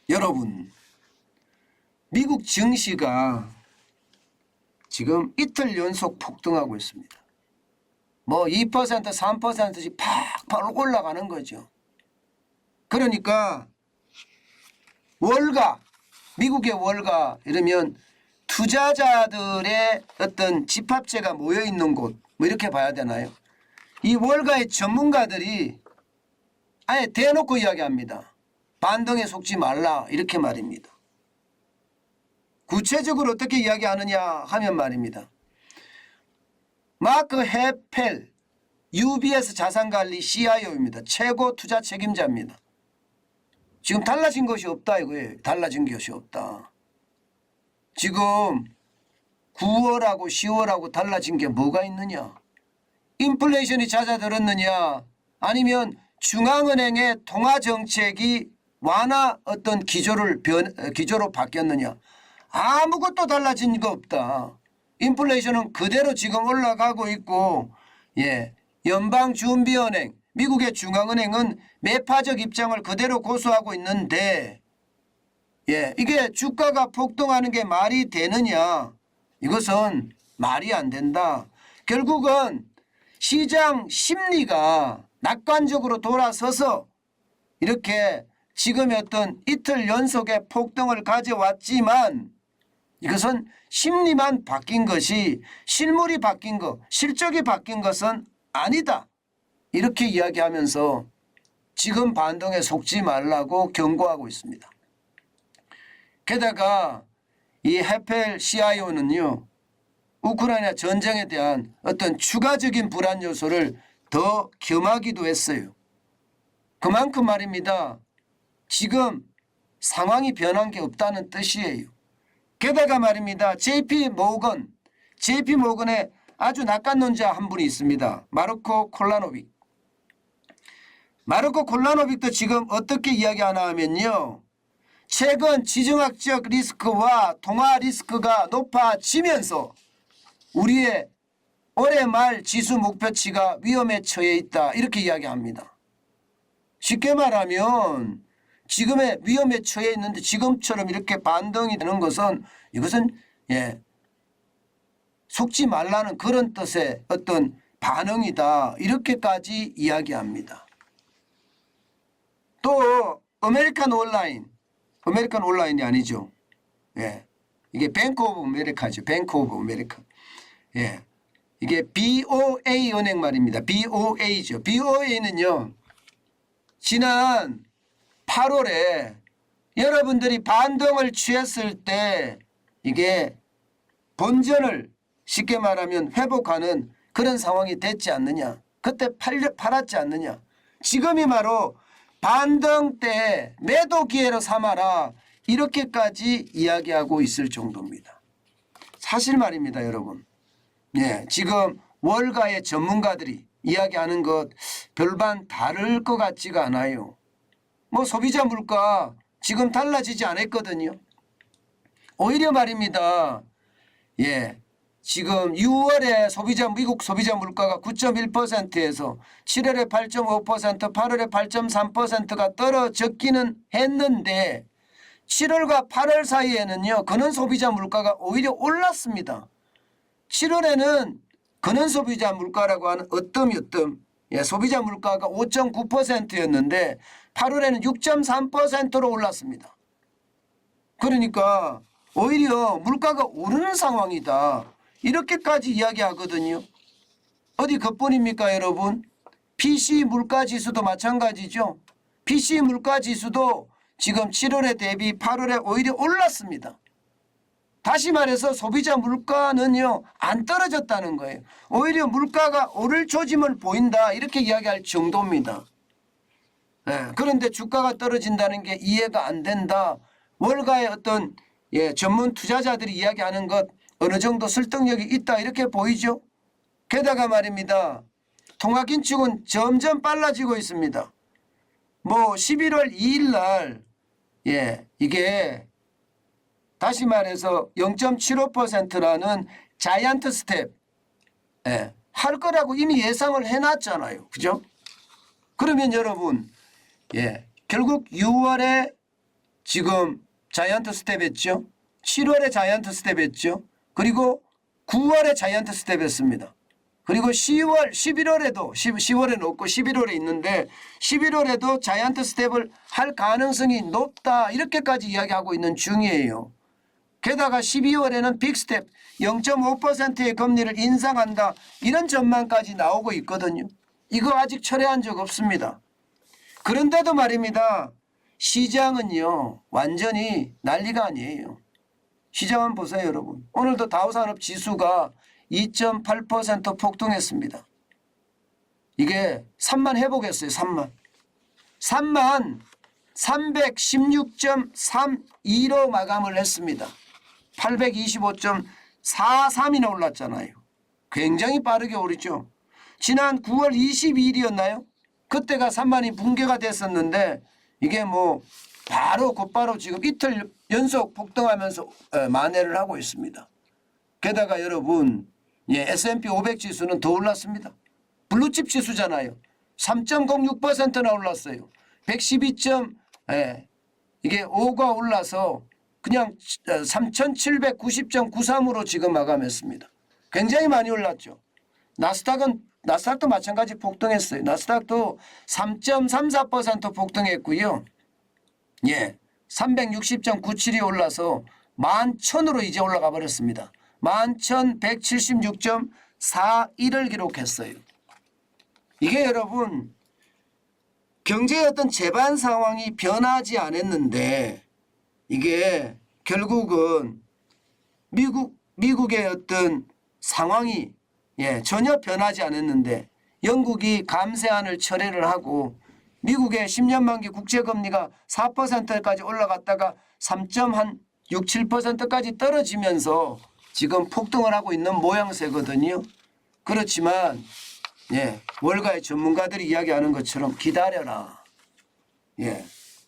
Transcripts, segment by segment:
여러분, 미국 증시가 지금 이틀 연속 폭등하고 있습니다. 뭐 2%, 3%씩 팍팍 올라가는 거죠. 그러니까 월가, 미국의 월가 이러면 투자자들의 어떤 집합체가 모여 있는 곳, 뭐 이렇게 봐야 되나요? 이 월가의 전문가들이 아예 대놓고 이야기합니다. 반등에 속지 말라 이렇게 말입니다. 구체적으로 어떻게 이야기하느냐 하면 말입니다. 마크 헤펠 UBS 자산관리 CIO입니다. 최고 투자 책임자입니다. 지금 달라진 것이 없다 이거예요. 달라진 것이 없다. 지금 9월하고 10월하고 달라진 게 뭐가 있느냐. 인플레이션이 잦아들었느냐 아니면 중앙은행의 통화정책이 완화 어떤 기조로 바뀌었느냐. 아무것도 달라진 거 없다. 인플레이션은 그대로 지금 올라가고 있고 연방준비은행 미국의 중앙은행은 매파적 입장을 그대로 고수하고 있는데 이게 주가가 폭등하는 게 말이 되느냐. 이것은 말이 안 된다. 결국은 시장 심리가 낙관적으로 돌아서서 이렇게 지금의 어떤 이틀 연속의 폭등을 가져왔지만 이것은 심리만 바뀐 것이 실물이 바뀐 것, 실적이 바뀐 것은 아니다. 이렇게 이야기하면서 지금 반등에 속지 말라고 경고하고 있습니다. 게다가 이 헤펠 CIO는요. 우크라이나 전쟁에 대한 어떤 추가적인 불안 요소를 더 겸하기도 했어요. 그만큼 말입니다. 지금 상황이 변한 게 없다는 뜻이에요. 게다가 말입니다. JP모건의 아주 낙관론자 한 분이 있습니다. 마르코 콜라노빅. 마르코 콜라노빅도 지금 어떻게 이야기하나 하면요. 최근 지정학적 리스크와 통화 리스크가 높아지면서 우리의 올해 말 지수 목표치가 위험에 처해 있다. 이렇게 이야기합니다. 쉽게 말하면 지금의 위험에 처해 있는데 지금처럼 이렇게 반등이 되는 것은 이것은 속지 말라는 그런 뜻의 어떤 반응이다. 이렇게까지 이야기합니다. 또 아메리칸 온라인이 아니죠. 이게 뱅크 오브 아메리카죠. 뱅크 오브 아메리카. 이게 BOA 은행 말입니다. BOA죠. BOA는요. 지난 8월에 여러분들이 반등을 취했을 때 이게 본전을 쉽게 말하면 회복하는 그런 상황이 됐지 않느냐. 그때 팔았지 않느냐. 지금이 바로 반등 때 매도 기회로 삼아라. 이렇게까지 이야기하고 있을 정도입니다. 사실 말입니다, 여러분. 지금 월가의 전문가들이 이야기하는 것 별반 다를 것 같지가 않아요. 뭐 소비자 물가 지금 달라지지 않았거든요. 오히려 말입니다. 지금 6월에 미국 소비자 물가가 9.1%에서 7월에 8.5%, 8월에 8.3%가 떨어졌기는 했는데 7월과 8월 사이에는요. 근원 소비자 물가가 오히려 올랐습니다. 7월에는 근원 소비자 물가라고 하는 어떤 소비자 물가가 5.9%였는데 8월에는 6.3%로 올랐습니다. 그러니까 오히려 물가가 오르는 상황이다. 이렇게까지 이야기하거든요. 어디 그뿐입니까 여러분? PC 물가지수도 마찬가지죠. PC 물가지수도 지금 7월에 대비 8월에 오히려 올랐습니다. 다시 말해서 소비자 물가는요 안 떨어졌다는 거예요. 오히려 물가가 오를 조짐을 보인다 이렇게 이야기할 정도입니다. 그런데 주가가 떨어진다는 게 이해가 안 된다. 월가의 어떤 전문 투자자들이 이야기하는 것 어느 정도 설득력이 있다 이렇게 보이죠. 게다가 말입니다. 통화긴축은 점점 빨라지고 있습니다. 뭐 11월 2일 날 이게 다시 말해서 0.75%라는 자이언트 스텝 할 거라고 이미 예상을 해놨잖아요. 그죠? 그러면 여러분 결국 6월에 지금 자이언트 스텝 했죠. 7월에 자이언트 스텝 했죠. 그리고 9월에 자이언트 스텝 했습니다. 그리고 10월, 11월에도 10월에는 없고 11월에 있는데 11월에도 자이언트 스텝을 할 가능성이 높다 이렇게까지 이야기하고 있는 중이에요. 게다가 12월에는 빅스텝 0.5%의 금리를 인상한다 이런 전망까지 나오고 있거든요. 이거 아직 철회한 적 없습니다. 그런데도 말입니다. 시장은요 완전히 난리가 아니에요. 시장 한번 보세요 여러분. 오늘도 다우산업지수가 2.8% 폭등했습니다. 이게 3만 해보겠어요. 3만 316.32로 마감을 했습니다. 825.43이나 올랐잖아요. 굉장히 빠르게 오르죠. 지난 9월 22일이었나요? 그때가 3만이 붕괴가 됐었는데 이게 뭐 바로 곧바로 지금 이틀 연속 폭등하면서 만회를 하고 있습니다. 게다가 여러분 S&P 500 지수는 더 올랐습니다. 블루칩 지수잖아요. 3.06%나 올랐어요. 112이게 5가 올라서 그냥 3,790.93으로 지금 마감했습니다. 굉장히 많이 올랐죠. 나스닥도 마찬가지 폭등했어요. 나스닥도 3.34% 폭등했고요. 360.97이 올라서 11,000으로 이제 올라가 버렸습니다. 11,176.41을 기록했어요. 이게 여러분 경제의 어떤 재반 상황이 변하지 않았는데 이게 결국은 미국의 어떤 상황이 전혀 변하지 않았는데 영국이 감세안을 철회를 하고 미국의 10년 만기 국채금리가 4%까지 올라갔다가 3.67%까지 떨어지면서 지금 폭등을 하고 있는 모양새거든요. 그렇지만 월가의 전문가들이 이야기하는 것처럼 기다려라.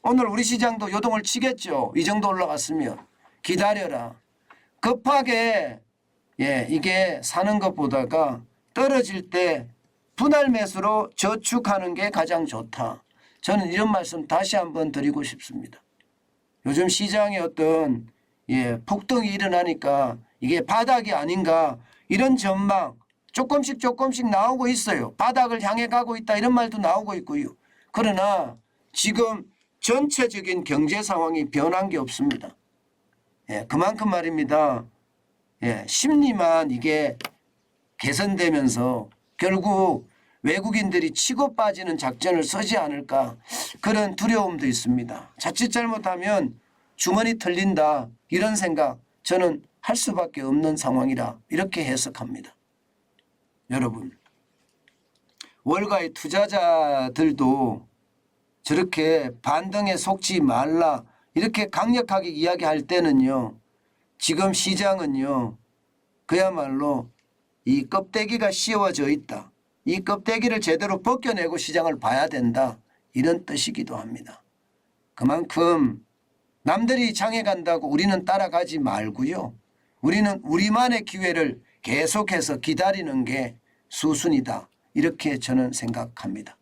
오늘 우리 시장도 요동을 치겠죠. 이 정도 올라갔으면 기다려라. 급하게 이게 사는 것보다가 떨어질 때 분할 매수로 저축하는 게 가장 좋다. 저는 이런 말씀 다시 한번 드리고 싶습니다. 요즘 시장에 어떤 폭등이 일어나니까 이게 바닥이 아닌가 이런 전망 조금씩 나오고 있어요. 바닥을 향해 가고 있다 이런 말도 나오고 있고요. 그러나 지금 전체적인 경제 상황이 변한 게 없습니다. 그만큼 말입니다. 심리만 이게 개선되면서 결국 외국인들이 치고 빠지는 작전을 쓰지 않을까 그런 두려움도 있습니다. 자칫 잘못하면 주머니 털린다 이런 생각 저는 할 수밖에 없는 상황이라 이렇게 해석합니다. 여러분 월가의 투자자들도 저렇게 반등에 속지 말라 이렇게 강력하게 이야기할 때는요. 지금 시장은요. 그야말로 이 껍데기가 씌워져 있다. 이 껍데기를 제대로 벗겨내고 시장을 봐야 된다. 이런 뜻이기도 합니다. 그만큼 남들이 장에 간다고 우리는 따라가지 말고요. 우리는 우리만의 기회를 계속해서 기다리는 게 수순이다. 이렇게 저는 생각합니다.